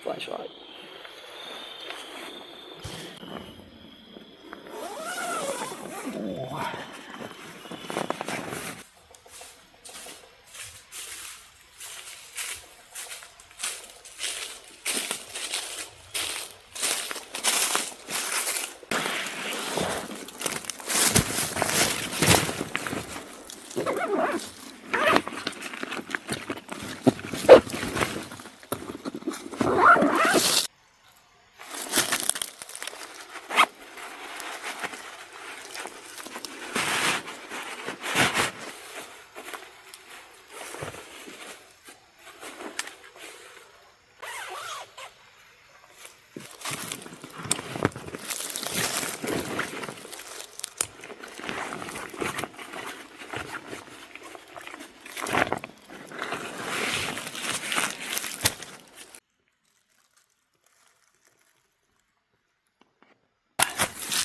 Flashlight.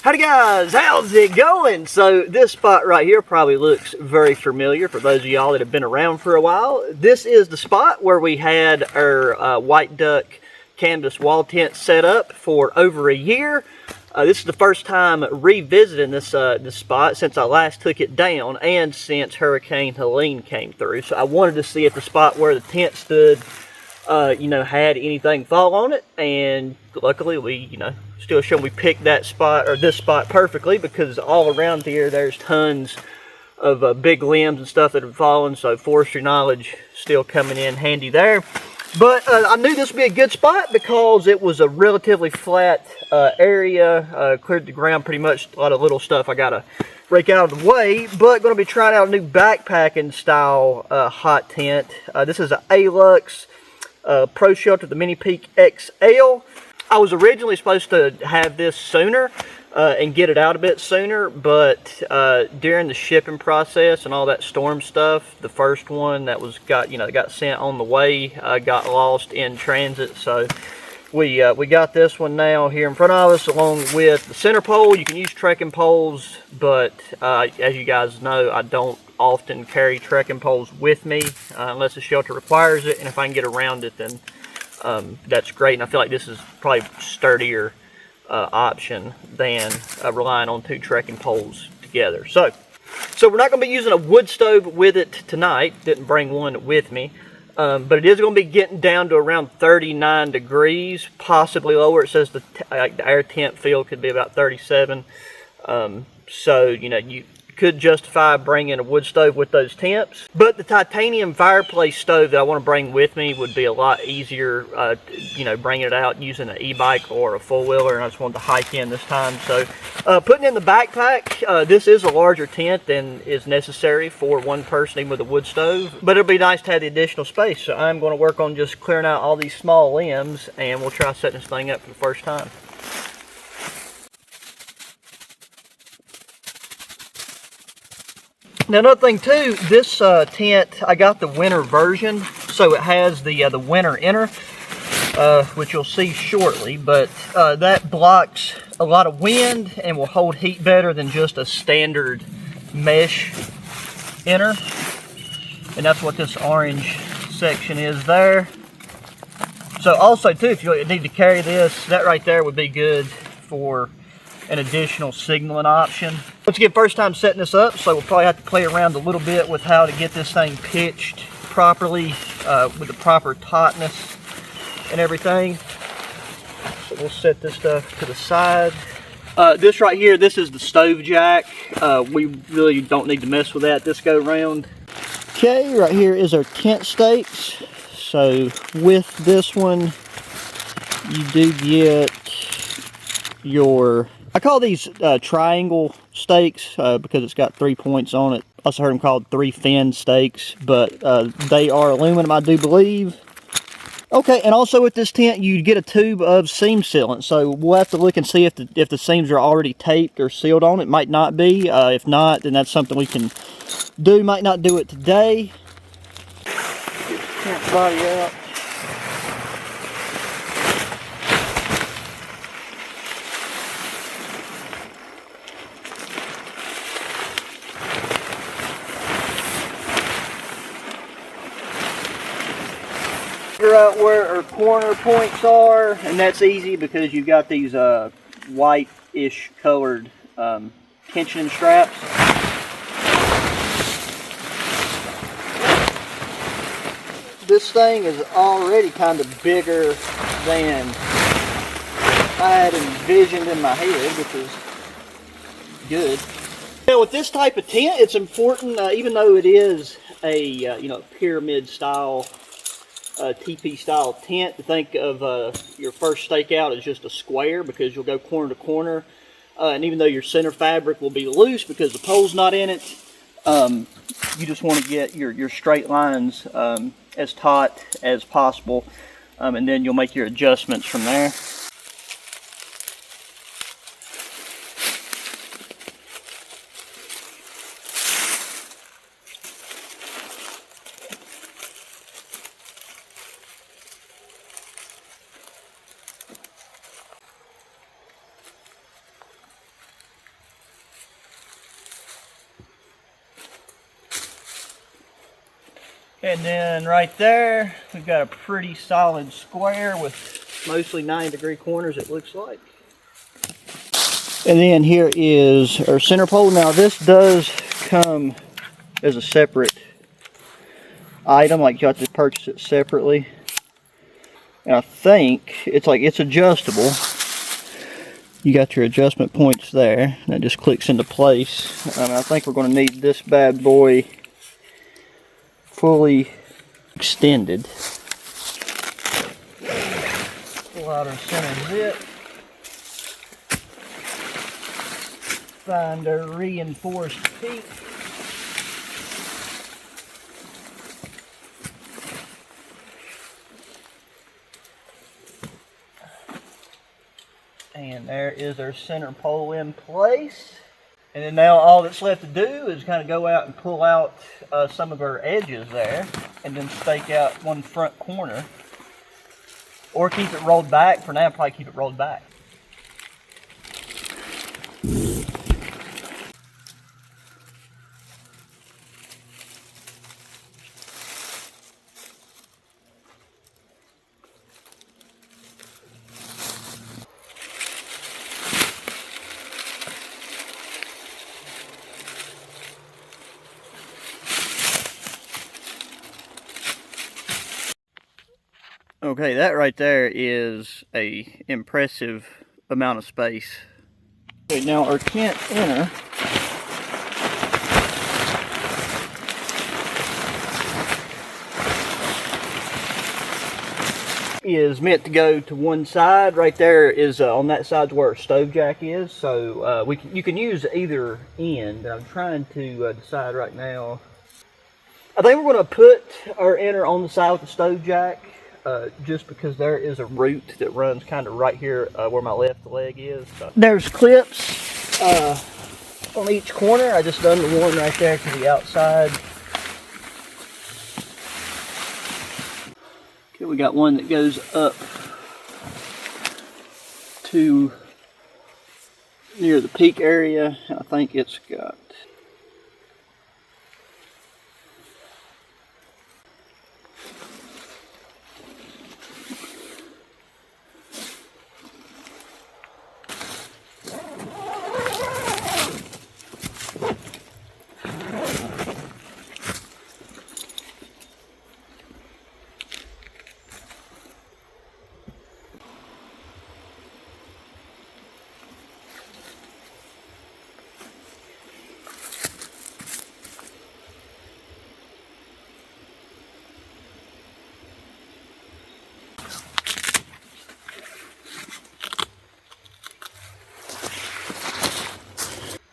Howdy guys, how's it going? So this spot right here probably looks very familiar for those of y'all that have been around for a while. This is the spot where we had our white duck canvas wall tent set up for over a year. This is the first time revisiting this spot since I last took it down and since Hurricane Helene came through. So I wanted to see if the spot where the tent stood had anything fall on it, and luckily we, still show we picked that spot, or this spot, perfectly, because all around here there's tons of big limbs and stuff that have fallen, so forestry knowledge still coming in handy there. But I knew this would be a good spot because it was a relatively flat area, cleared the ground pretty much, a lot of little stuff I gotta rake out of the way, but going to be trying out a new backpacking style hot tent. This is an Alux Pro Shelter, the Minipeak XL. I was originally supposed to have this sooner and get it out a bit sooner, but during the shipping process and all that storm stuff, the first one that was got sent on the way got lost in transit. So we got this one now here in front of us, along with the center pole. You can use trekking poles, but as you guys know, I don't often carry trekking poles with me unless the shelter requires it, and if I can get around it, then that's great. And I feel like this is probably a sturdier option than relying on two trekking poles together. So we're not going to be using a wood stove with it tonight. Didn't bring one with me, but it is going to be getting down to around 39 degrees, possibly lower. It says the air temp field could be about 37. So you could justify bringing a wood stove with those temps, but the titanium fireplace stove that I want to bring with me would be a lot easier, bringing it out using an e-bike or a four-wheeler, and I just wanted to hike in this time. So putting in the backpack, this is a larger tent than is necessary for one person, even with a wood stove, but it'll be nice to have the additional space. So I'm going to work on just clearing out all these small limbs, and we'll try setting this thing up for the first time. Now another thing too, this tent, I got the winter version, so it has the winter inner, which you'll see shortly, but that blocks a lot of wind and will hold heat better than just a standard mesh inner. And that's what this orange section is there. So also too, if you need to carry this, that right there would be good for an additional signaling option. Once again, first time setting this up, so we'll probably have to play around a little bit with how to get this thing pitched properly with the proper tautness and everything. So we'll set this stuff to the side. This right here, this is the stove jack. We really don't need to mess with that this go round. Okay, right here is our tent stakes. So with this one, you do get your, I call these triangle stakes because it's got 3 points on it. I also heard them called 3 fin stakes, but they are aluminum, I do believe. Okay, and also with this tent, you get a tube of seam sealant. So we'll have to look and see if the seams are already taped or sealed on. It might not be. If not, then that's something we can do. Might not do it today. Get the tent body out. out where our corner points are, and that's easy because you've got these white-ish colored tensioning straps. This thing is already kind of bigger than I had envisioned in my head, which is good. Now with this type of tent, it's important, even though it is a pyramid style, TP style tent, to think of your first stakeout as just a square, because you'll go corner to corner, and even though your center fabric will be loose because the pole's not in it, you just want to get your straight lines as taut as possible, and then you'll make your adjustments from there. And then right there, we've got a pretty solid square with mostly 90-degree corners, it looks like. And then here is our center pole. Now this does come as a separate item, like you have to purchase it separately. And I think it's adjustable. You got your adjustment points there, and it just clicks into place. I think we're going to need this bad boy fully extended. Pull out our center zip. Find our reinforced peak. And there is our center pole in place. And then now all that's left to do is kind of go out and pull out some of our edges there, and then stake out one front corner, or keep it rolled back. For now, probably keep it rolled back. Okay, that right there is a impressive amount of space. Okay, now our tent inner is meant to go to one side. Right there is on that side's where our stove jack is. So you can use either end. I'm trying to decide right now. I think we're going to put our inner on the side with the stove jack. Just because there is a root that runs kind of right here where my left leg is. So. There's clips on each corner. I just done the one right there to the outside. Okay, we got one that goes up to near the peak area. I think it's got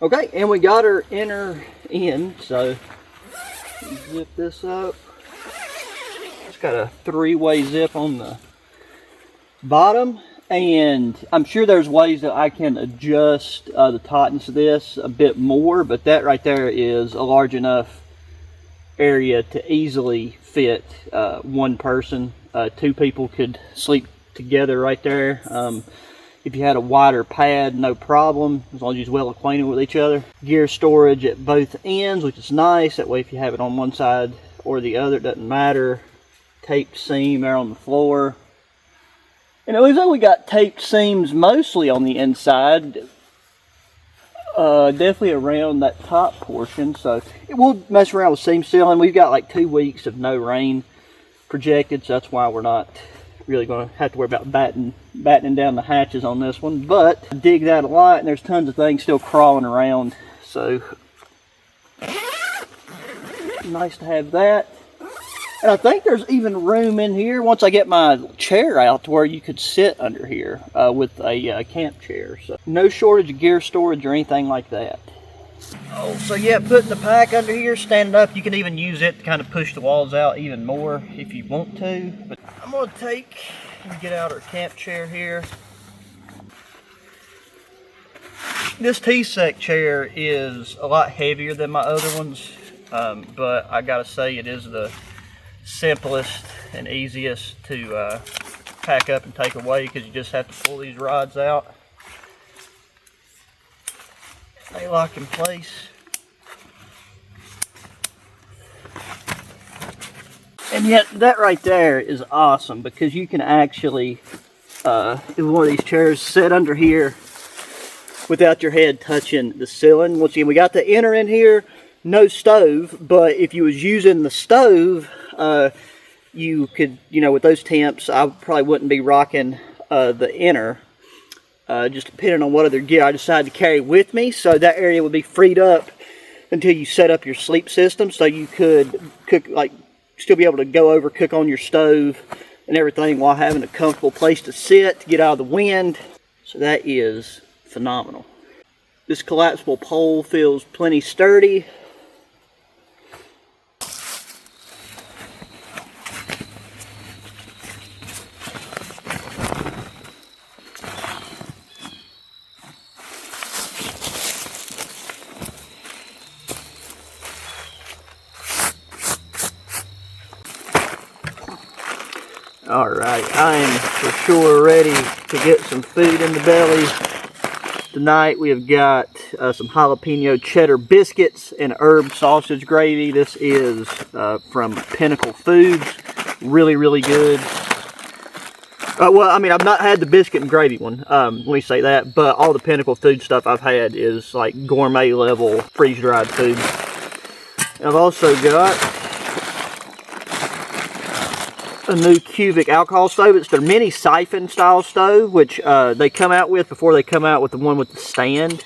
okay, and we got our inner in, so zip this up. It's got a three-way zip on the bottom, and I'm sure there's ways that I can adjust the tightness of this a bit more, but that right there is a large enough area to easily fit one person. Two people could sleep together right there. If you had a wider pad, no problem, as long as you're well acquainted with each other. Gear storage at both ends, which is nice. That way if you have it on one side or the other, it doesn't matter. taped seam there on the floor. And it looks like we got taped seams mostly on the inside. Definitely around that top portion. So we'll mess around with seam sealing. We've got like 2 weeks of no rain projected, so that's why we're not really going to have to worry about battening down the hatches on this one. But I dig that a lot, and there's tons of things still crawling around. So nice to have that. And I think there's even room in here once I get my chair out to where you could sit under here with a camp chair. So no shortage of gear storage or anything like that. Oh, so yeah, putting the pack under here, standing up, you can even use it to kind of push the walls out even more if you want to. But I'm going to take and get out our camp chair here. This T-Sec chair is a lot heavier than my other ones, but I gotta say it is the simplest and easiest to pack up and take away, because you just have to pull these rods out. They lock in place. And yet that right there is awesome, because you can actually in one of these chairs sit under here without your head touching the ceiling. Once again, we got the inner in here, no stove, but if you was using the stove, you could, you know, with those temps, I probably wouldn't be rocking the inner, just depending on what other gear I decide to carry with me. So that area would be freed up until you set up your sleep system, so you could cook, like, still be able to go over, cook on your stove and everything while having a comfortable place to sit, to get out of the wind. So that is phenomenal. This collapsible pole feels plenty sturdy. Alright, I am for sure ready to get some food in the belly. Tonight we have got some jalapeno cheddar biscuits and herb sausage gravy. This is from Pinnacle Foods. Really, really good. Well, I mean, I've not had the biscuit and gravy one, let me say that, but all the Pinnacle Food stuff I've had is like gourmet level freeze-dried food. And I've also got a new cubic alcohol stove. It's their mini siphon style stove, which they come out with before they come out with the one with the stand.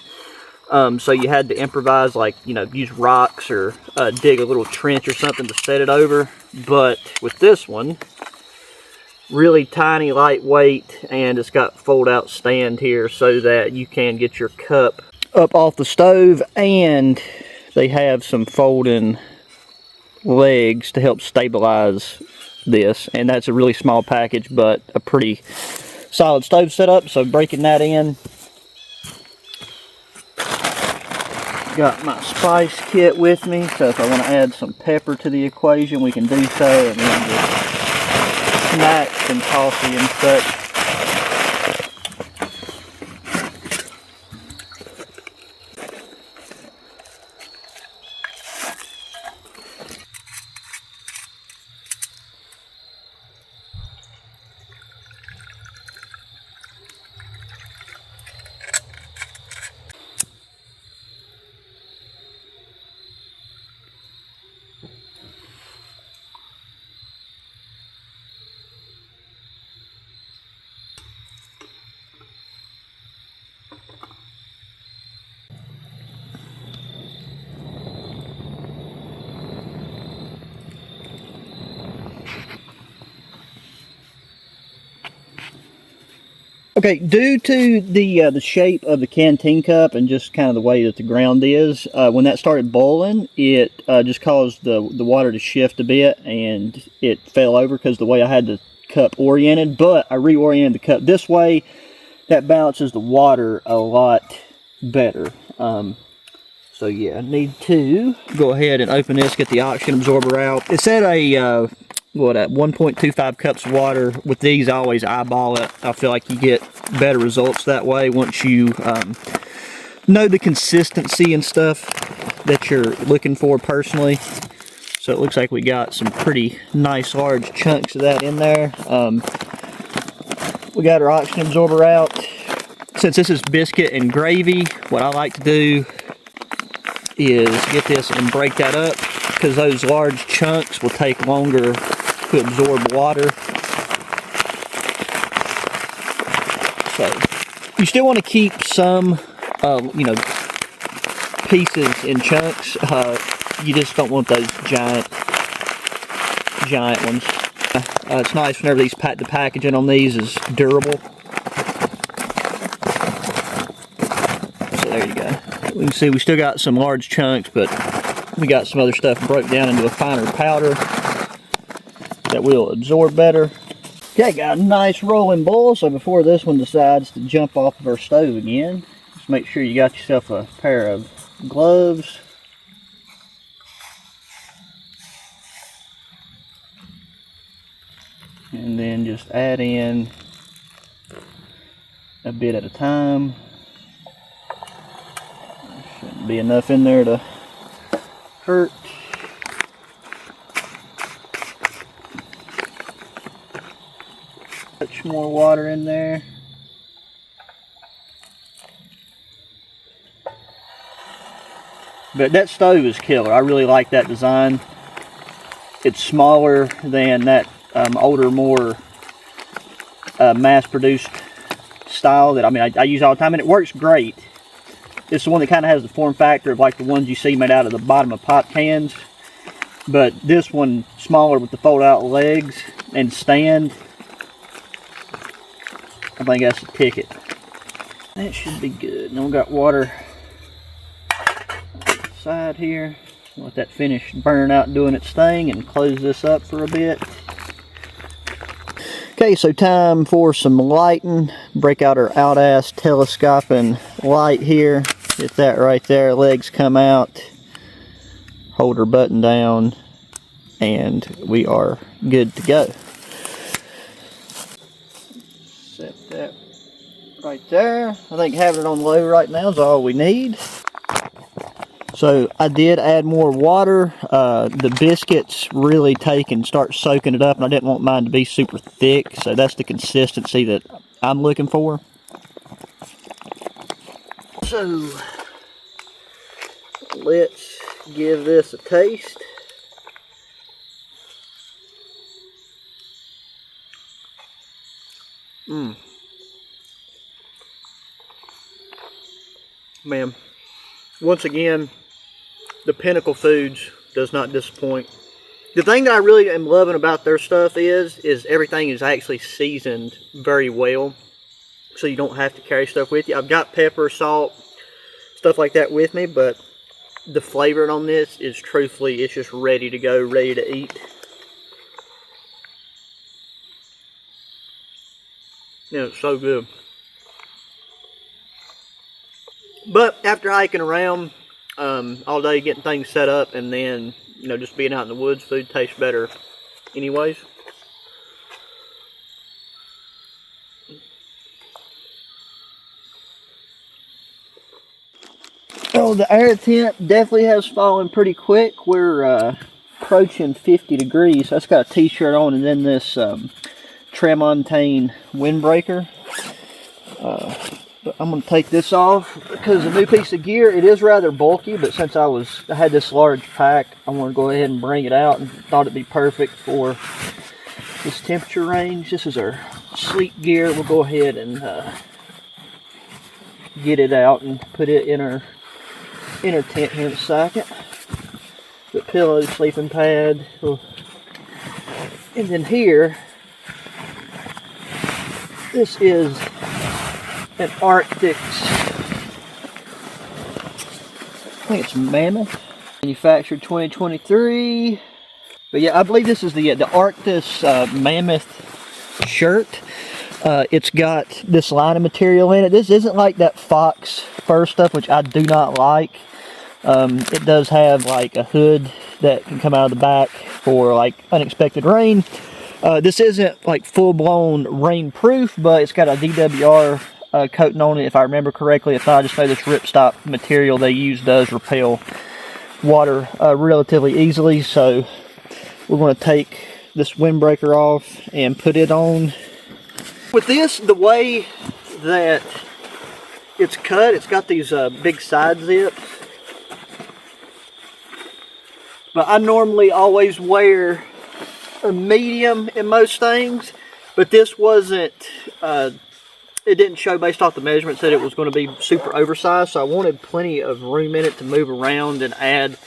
So you had to improvise, like, you know, use rocks or dig a little trench or something to set it over. But with this one, really tiny, lightweight, and it's got fold out stand here so that you can get your cup up off the stove, and they have some folding legs to help stabilize this. And that's a really small package, but a pretty solid stove setup. So breaking that in, got my spice kit with me, so if I want to add some pepper to the equation, we can do so. And then just snacks and coffee and such. Okay, due to the shape of the canteen cup and just kind of the way that the ground is, when that started boiling, it just caused the water to shift a bit, and it fell over because the way I had the cup oriented. But I reoriented the cup this way. That balances the water a lot better. So yeah, I need to go ahead and open this, get the oxygen absorber out. It said a 1.25 cups of water. With these, I always eyeball it. I feel like you get better results that way once you know the consistency and stuff that you're looking for personally. So So it looks like we got some pretty nice large chunks of that in there. We got our oxygen absorber out. Since this is biscuit and gravy, what I like to do is get this and break that up, because those large chunks will take longer to absorb water. So you still want to keep some, you know, pieces in chunks. You just don't want those giant ones. It's nice whenever the packaging on these is durable. So there you go. We can see we still got some large chunks, but we got some other stuff broke down into a finer powder that will absorb better. Okay, got a nice rolling boil, so before this one decides to jump off of our stove again, just make sure you got yourself a pair of gloves. And then just add in a bit at a time. Shouldn't be enough in there to hurt. Much more water in there. But that stove is killer. I really like that design. It's smaller than that older, more mass-produced style that I use all the time, and it works great. It's the one that kind of has the form factor of like the ones you see made out of the bottom of pop cans, but this one smaller with the fold-out legs and stand. I think that's the ticket. That should be good. Then we got water on the side here. Let that finish burning out and doing its thing, and close this up for a bit. Okay, so time for some lighting. Break out our out-ass telescoping light here. Get that right there. Legs come out. Hold her button down, and we are good to go. Set that right there. I think having it on low right now is all we need. So I did add more water. The biscuits really take and start soaking it up, and I didn't want mine to be super thick, so that's the consistency that I'm looking for. So let's give this a taste. Man, once again, the Pinnacle Foods does not disappoint. The thing that I really am loving about their stuff is everything is actually seasoned very well, so you don't have to carry stuff with you. I've got pepper, salt, stuff like that with me, but the flavoring on this is truthfully, it's just ready to go, ready to eat. Yeah, it's so good. But after hiking around all day, getting things set up, and then, you know, just being out in the woods, food tastes better anyways. Oh, the air temp definitely has fallen pretty quick. We're approaching 50 degrees. That's got a t-shirt on, and then this Tramontane windbreaker. But I'm going to take this off because the new piece of gear, it is rather bulky, but since I had this large pack, I want to go ahead and bring it out, and thought it'd be perfect for this temperature range. This is our sleep gear. We'll go ahead and get it out and put it in our tent here in a second. The pillow, sleeping pad, and then here, this is an Arctic, I think it's Mammoth, manufactured 2023. But yeah, I believe this is the Arctis Mammoth shirt. It's got this lining material in it. This isn't like that Fox fur stuff, which I do not like. It does have like a hood that can come out of the back for like unexpected rain. This isn't like full-blown rain-proof, but it's got a DWR coating on it, if I remember correctly. If not, I just know this ripstop material they use does repel water relatively easily, so we're going to take this windbreaker off and put it on. With this, the way that it's cut, it's got these big side zips. But I normally always wear a medium in most things, but this wasn't, it didn't show based off the measurements that it was going to be super oversized, so I wanted plenty of room in it to move around and add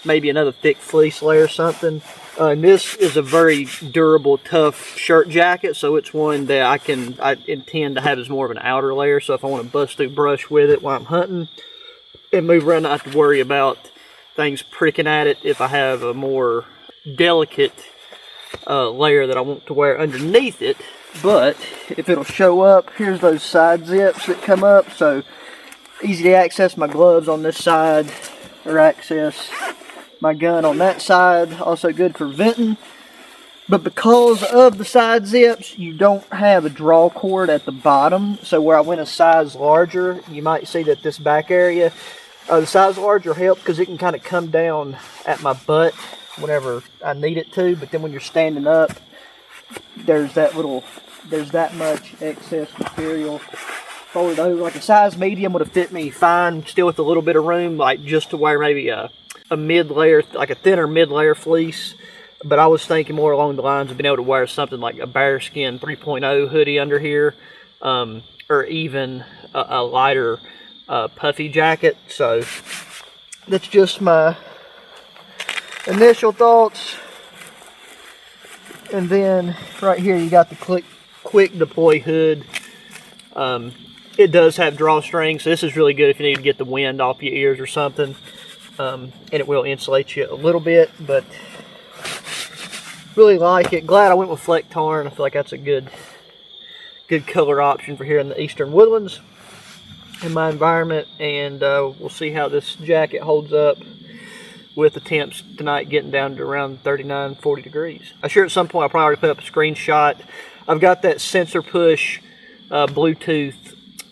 maybe another thick fleece layer or something. And this is a very durable, tough shirt jacket, so it's one that I intend to have as more of an outer layer, so if I want to bust through brush with it while I'm hunting and move around, I don't have to worry about things pricking at it if I have a more delicate layer that I want to wear underneath it. But if it'll show up, here's those side zips that come up, so easy to access my gloves on this side or access my gun on that side. Also good for venting. But because of the side zips, you don't have a draw cord at the bottom, so where I went a size larger, you might see that this back area, the size larger helps because it can kind of come down at my butt whenever I need it to, but then when you're standing up, there's that much excess material folded over. Like a size medium would have fit me fine, still with a little bit of room, like just to wear maybe a mid layer, like a thinner mid layer fleece. But I was thinking more along the lines of being able to wear something like a bearskin 3.0 hoodie under here, or even a lighter puffy jacket. So that's just my initial thoughts. And then right here you got the quick deploy hood. It does have drawstrings, so this is really good if you need to get the wind off your ears or something. And it will insulate you a little bit, but really like it. Glad I went with Fleck Tarn. I feel like that's a good color option for here in the Eastern Woodlands in my environment. And we'll see how this jacket holds up with the temps tonight getting down to around 39, 40 degrees. I'm sure at some point I'll probably put up a screenshot. I've got that sensor push Bluetooth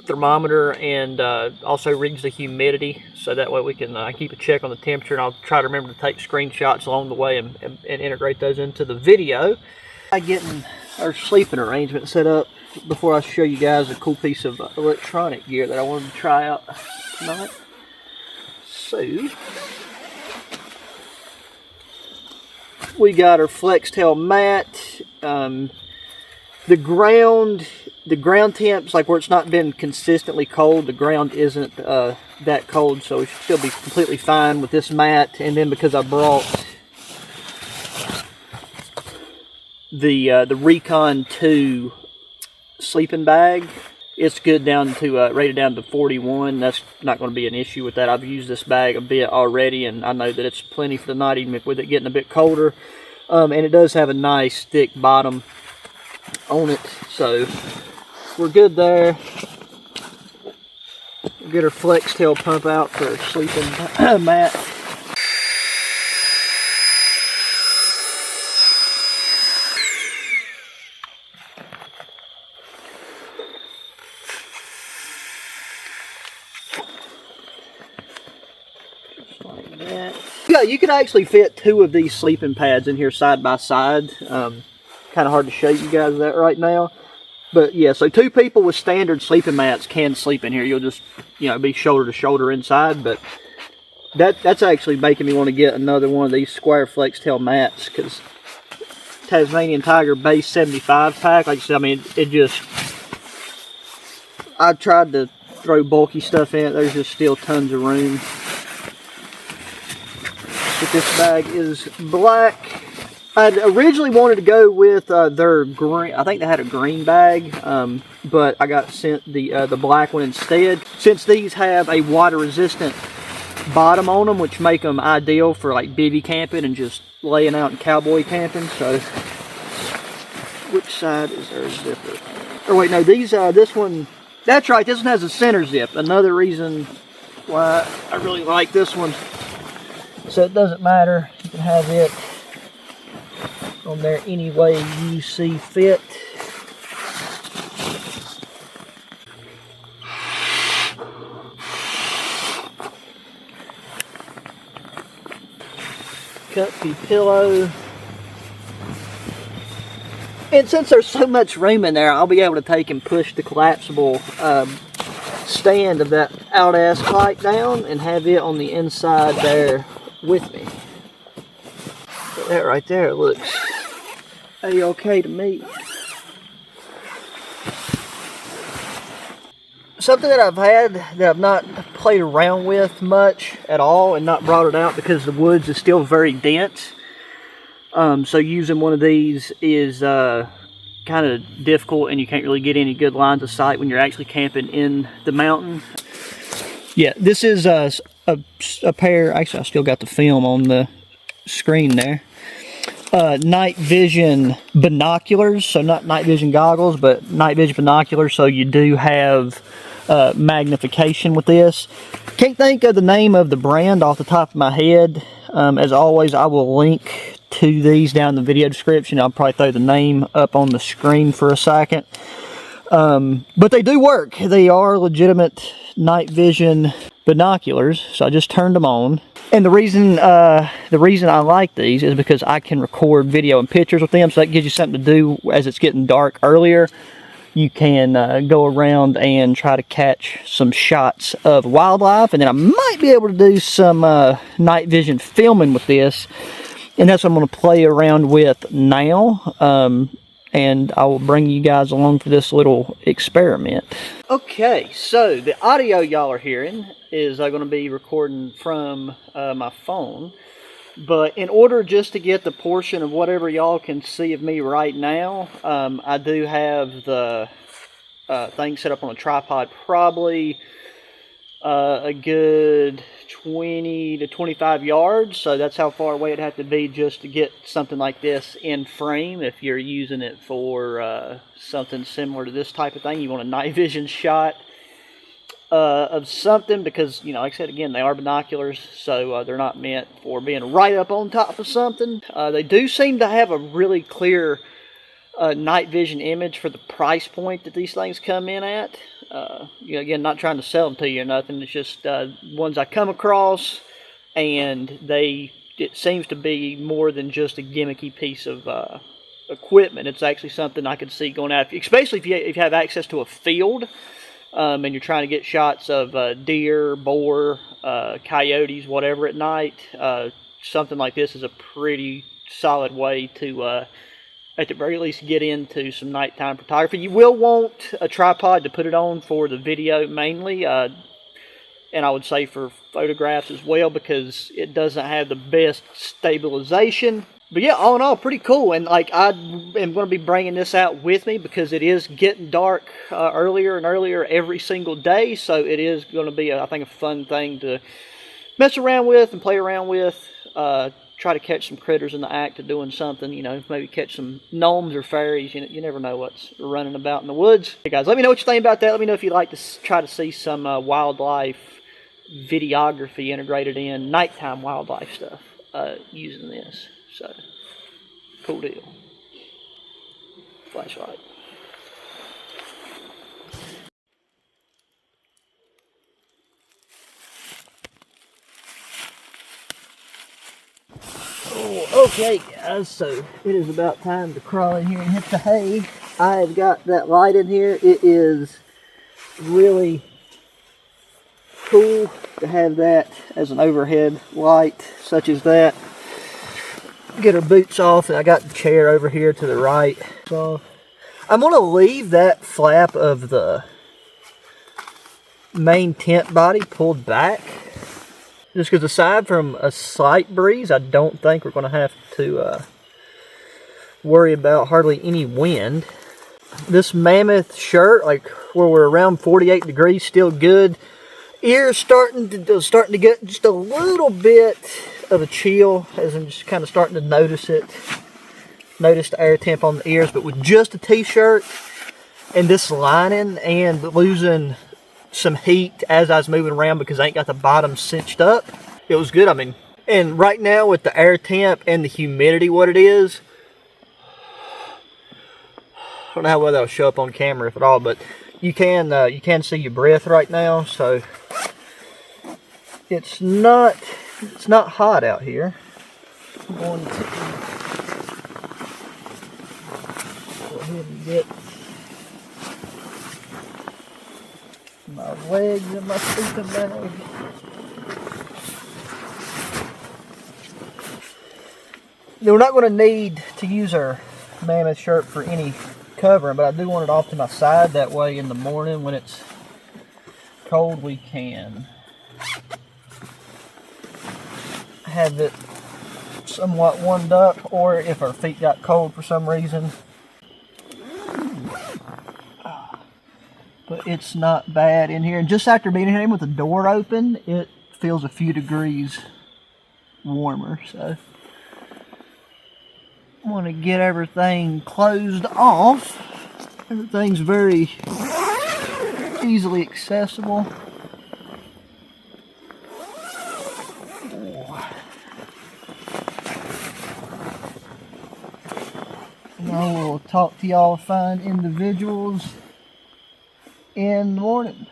thermometer, and also reads the humidity, so that way we can keep a check on the temperature, and I'll try to remember to take screenshots along the way and integrate those into the video. Getting our sleeping arrangement set up before I show you guys a cool piece of electronic gear that I wanted to try out tonight. So we got our FlexTail mat. The ground temps, like where it's not been consistently cold, the ground isn't that cold, so we should still be completely fine with this mat. And then because I brought the Recon 2 sleeping bag, it's good down to rated down to 41. That's not going to be an issue with that. I've used this bag a bit already, and I know that it's plenty for the night, even with it getting a bit colder. And it does have a nice thick bottom on it, so we're good there. We'll get our FlexTail pump out for our sleeping mat. Just like that. Yeah, you could actually fit 2 of these sleeping pads in here side by side. Kind of hard to show you guys that right now, but yeah, so 2 people with standard sleeping mats can sleep in here. You'll just, be shoulder to shoulder inside. But that's actually making me want to get another one of these square FlexTail mats, because Tasmanian Tiger base 75 pack, like I said, I mean, I tried to throw bulky stuff in it. There's just still tons of room. But this bag is black. I originally wanted to go with their green. I think they had a green bag, but I got sent the black one instead. Since these have a water-resistant bottom on them, which make them ideal for like bivvy camping and just laying out and cowboy camping. So, which side is their zipper? Or wait, no, this one. That's right. This one has a center zip. Another reason why I really like this one. So it doesn't matter. You can have it on there any way you see fit. Comfy pillow. And since there's so much room in there, I'll be able to take and push the collapsible stand of that out-ass pipe down and have it on the inside there with me. But that right there looks a-okay to me. Something that I've had that I've not played around with much at all and not brought it out because the woods is still very dense. So using one of these is kind of difficult, and you can't really get any good lines of sight when you're actually camping in the mountain. Yeah, this is a pair, actually I still got the film on the screen there. Night vision binoculars, so not night vision goggles, but night vision binoculars, so you do have magnification with this. Can't think of the name of the brand off the top of my head. As always, I will link to these down in the video description. I'll probably throw the name up on the screen for a second. But they do work. They are legitimate night vision binoculars, so I just turned them on. And the reason I like these is because I can record video and pictures with them, so that gives you something to do as it's getting dark earlier. You can go around and try to catch some shots of wildlife, and then I might be able to do some night vision filming with this, and that's what I'm going to play around with now, and I will bring you guys along for this little experiment. Okay, so the audio y'all are hearing is going to be recording from my phone. But in order just to get the portion of whatever y'all can see of me right now, I do have the thing set up on a tripod, probably a good 20 to 25 yards. So that's how far away it'd have to be just to get something like this in frame. If you're using it for something similar to this type of thing, you want a night vision shot of something, because, you know, like I said, again, they are binoculars, so they're not meant for being right up on top of something. They do seem to have a really clear night vision image for the price point that these things come in at. You know, again, not trying to sell them to you or nothing. It's just ones I come across, and it seems to be more than just a gimmicky piece of equipment. It's actually something I could see going out, especially if you have access to a field. And you're trying to get shots of deer, boar, coyotes, whatever at night. Something like this is a pretty solid way to, at the very least, get into some nighttime photography. You will want a tripod to put it on for the video mainly, and I would say for photographs as well, because it doesn't have the best stabilization. But yeah, all in all, pretty cool. And like, I am going to be bringing this out with me because it is getting dark earlier and earlier every single day. So it is going to be, I think, a fun thing to mess around with and play around with. Try to catch some critters in the act of doing something, you know, maybe catch some gnomes or fairies. You never know what's running about in the woods. Hey guys, let me know what you think about that. Let me know if you'd like to try to see some wildlife videography integrated in, nighttime wildlife stuff using this. So, cool deal. Flashlight. Oh, okay guys, so it is about time to crawl in here and hit the hay. I have got that light in here. It is really cool to have that as an overhead light such as that. Get our boots off, and I got the chair over here to the right. So I'm going to leave that flap of the main tent body pulled back, just because aside from a slight breeze, I don't think we're going to have to worry about hardly any wind. This mammoth shirt, like where we're around 48 degrees, still good. Ears starting to get just a little bit of a chill as I'm just kind of starting to notice it. Notice the air temp on the ears, but with just a t-shirt and this lining and losing some heat as I was moving around because I ain't got the bottom cinched up, it was good. I mean, and right now with the air temp and the humidity what it is, I don't know how well that'll show up on camera if at all, but you can see your breath right now, so it's not hot out here. I'm going to ahead and get my legs and my sleeping bag. We're not going to need to use our mammoth shirt for any covering, but I do want it off to my side. That way in the morning when it's cold, we can have it somewhat warmed up, or if our feet got cold for some reason. But it's not bad in here. And just after being in here with the door open, it feels a few degrees warmer. So I want to get everything closed off. Everything's very easily accessible. And I will talk to y'all fine individuals in the morning.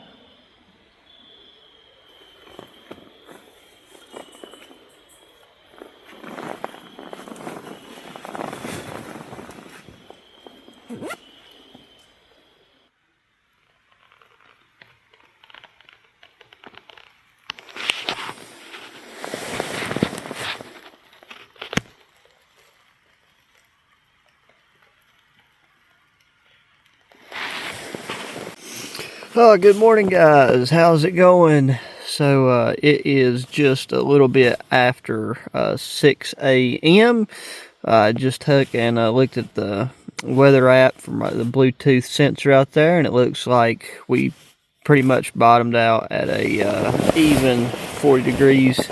Oh, good morning, guys. How's it going? So it is just a little bit after 6 a.m. I just took and looked at the weather app from the Bluetooth sensor out there, and it looks like we pretty much bottomed out at a even 40 degrees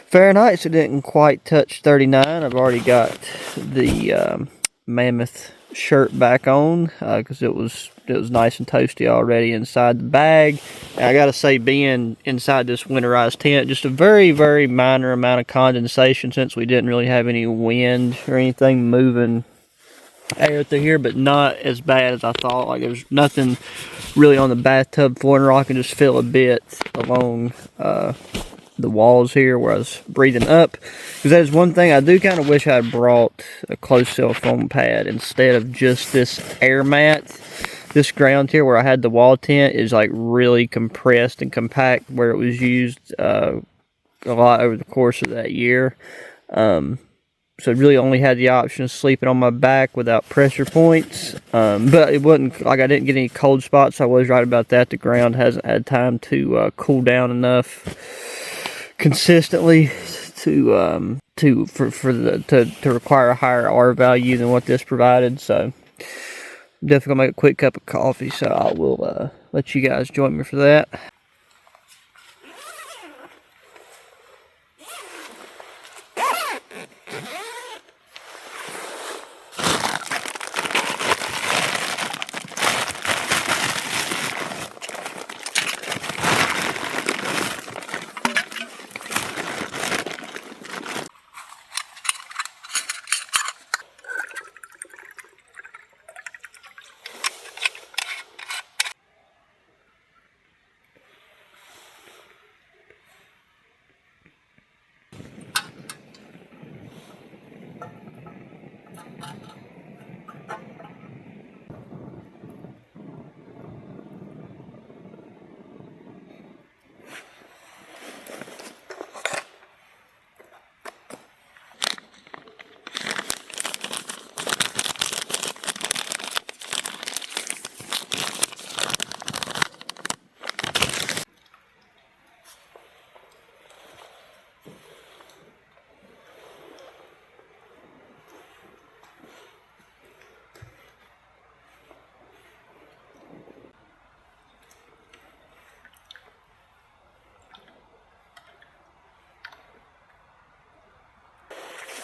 Fahrenheit, so it didn't quite touch 39. I've already got the mammoth shirt back on because it was nice and toasty already inside the bag. And I gotta say, being inside this winterized tent, just a very, very minor amount of condensation since we didn't really have any wind or anything moving air through here, but not as bad as I thought. Like, there's nothing really on the bathtub floor, and I can just feel a bit along the walls here where I was breathing up. Because that is one thing I do kind of wish I had brought a closed cell foam pad instead of just this air mat. This ground here where I had the wall tent is like really compressed and compact where it was used a lot over the course of that year. So I really only had the option of sleeping on my back without pressure points. But it wasn't like I didn't get any cold spots. I was right about that. The ground hasn't had time to cool down enough consistently to require a higher R value than what this provided. So definitely gonna make a quick cup of coffee, so I will let you guys join me for that.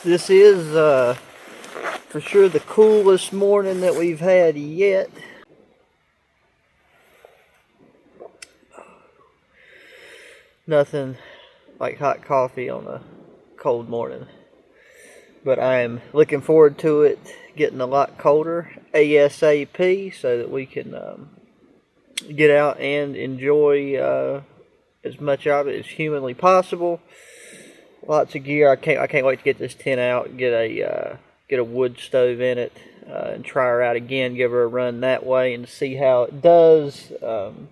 This is for sure the coolest morning that we've had yet. Nothing like hot coffee on a cold morning. But I am looking forward to it getting a lot colder ASAP so that we can get out and enjoy as much of it as humanly possible. Lots of gear. I can't wait to get this tent out, get a wood stove in it. and try her out again, give her a run that way and see how it does. And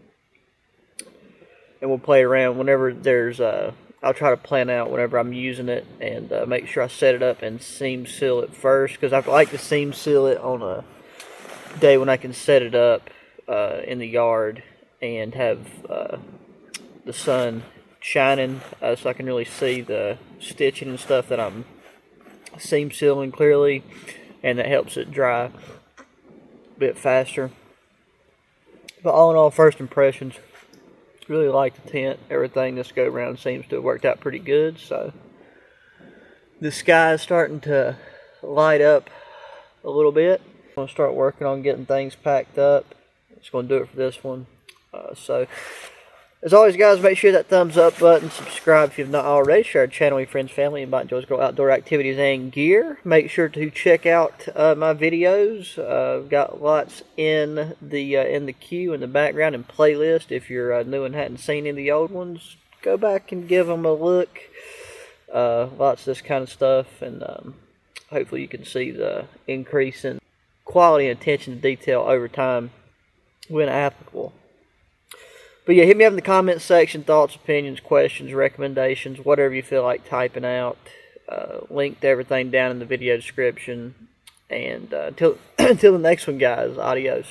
we'll play around whenever there's I'll try to plan out whenever I'm using it and make sure I set it up and seam seal it first, because I like to seam seal it on a day when I can set it up in the yard and have the sun shining so I can really see the stitching and stuff that I'm seam sealing clearly, and that helps it dry a bit faster. But all in all, first impressions, really like the tent. Everything this go around seems to have worked out pretty good. So the sky is starting to light up a little bit. I'm going to start working on getting things packed up. It's going to do it for this one. So as always, guys, make sure that thumbs up button, subscribe if you've not already, share our channel with your friends, family, and enjoys girl outdoor activities and gear. Make sure to check out my videos. I've got lots in the queue in the background and playlist. If you're new and hadn't seen any of the old ones, go back and give them a look. Lots of this kind of stuff, and hopefully you can see the increase in quality and attention to detail over time when applicable. But yeah, hit me up in the comments section, thoughts, opinions, questions, recommendations, whatever you feel like typing out. Link to everything down in the video description. And until the next one, guys, adios.